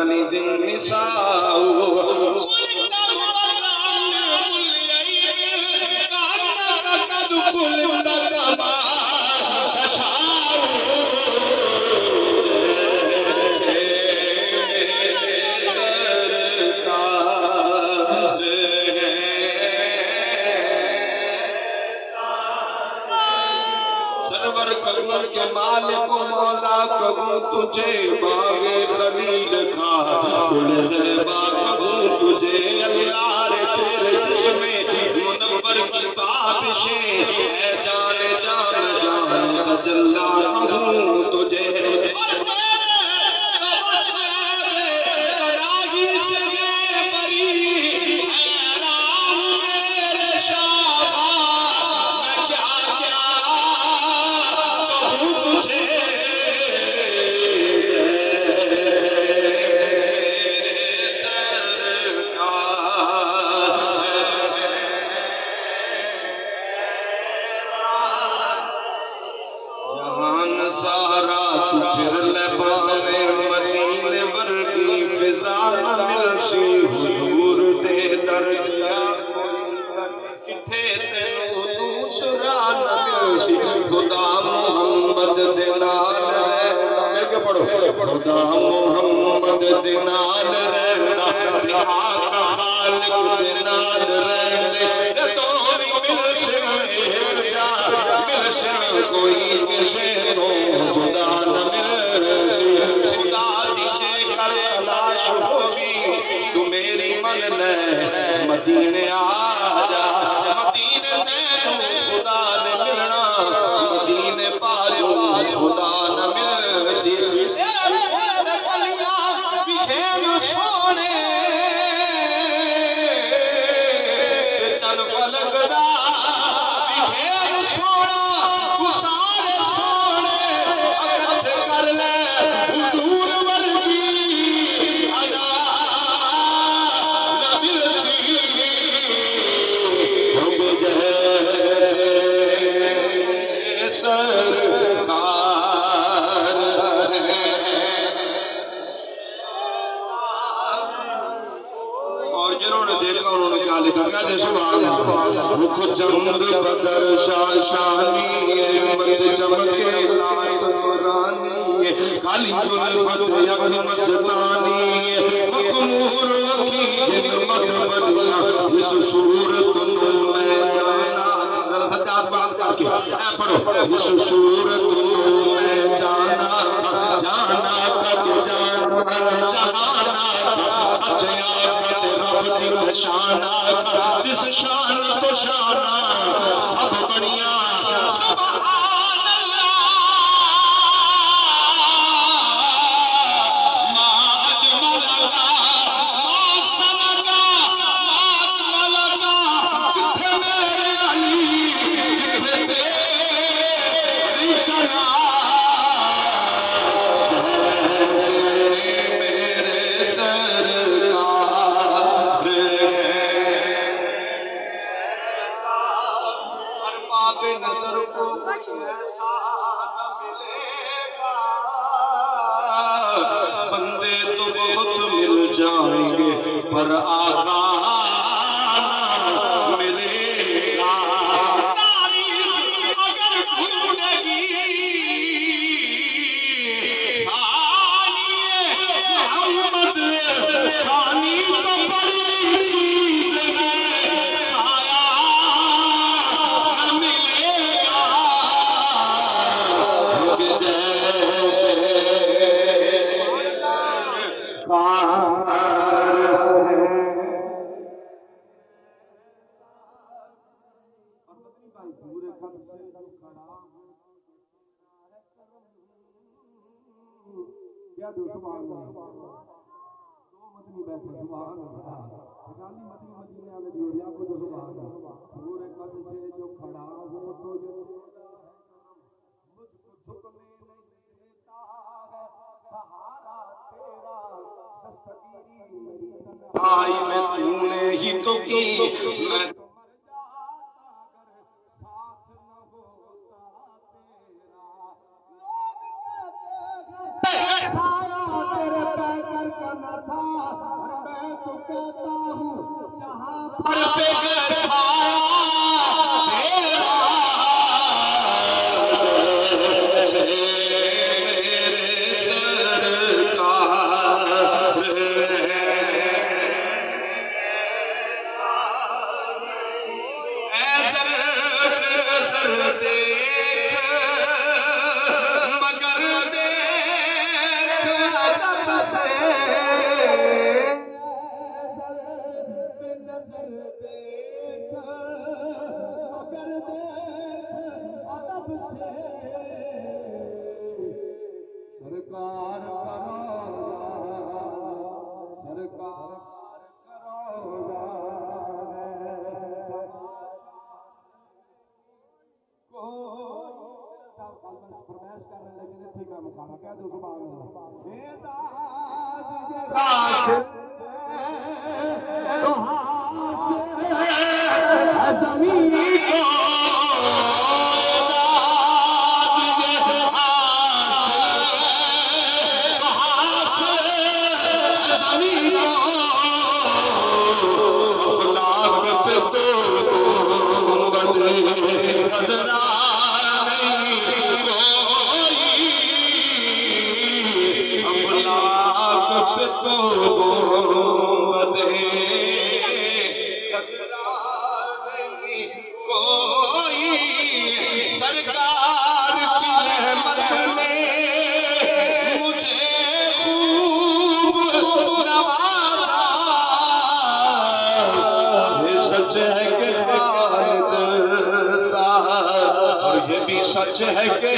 تلد النساء के मालिक मौला कहूँ तुझे बागे खलील का कहूँ तुझे अल्लाह रे तेरे जिस्मे मुनव्वर की बाबिशें है जान जान जान तजल्ला कहूँ तुझे खुदा मोहम्मद दिनाल रहना आका खालिक दिनाल रहने तोरी मिलशन जा मिलशन कोई किसे तो खुदा न मिलसी खुदा दीजे कर तलाश होगी तू मेरी मन ले मदीने आ जा मदीने में खुदा ने मिलना मदीने पायो खुदा न मिलसी मुख चंद्र बदर शाशानी मत चमके लाट रानी काली जुल्फत यख मस्तानी मखमूर अखी मत बनिया इस सूरत नु मैं जाना जरा सच्चात बात करके ऐ पढ़ो इस सूरत नु मैं जाना जाना कद जाना जहाना सच आखत रब दी निशाना इस शान को शाना सब बढ़िया सुभान अल्लाह मा अजमलका मा समका मा अकमलका किथे मेरे अली किथे तेरी सना मेरे सरकार नजर को ऐसा न मिलेगा बंदे तो बहुत मिल जाएंगे पर आका मिलेगा अगर ढूंढेगी मोहम्मद सानी तो बड़ी चीज है साया क्या दो सुभान अल्लाह दो मदनी बैठे सुभान अल्लाह गाली मदनी मदीने वाले जोड़िया को जो सुभान अल्लाह पूरे कद से जो खड़ा हो तो ये मुझको झुकने नहीं देता है सहारा तेरा दस्तगीरी मेरी तन्हाई में तूने ही तो की मैं सारा तेरे पैर का न था। मैं तो कहता हूँ जहाँ पर बेगसाया सरकार फरमाइश कर रहे लेकिन ठीक है मुखाना कह दो सुभान सच है कि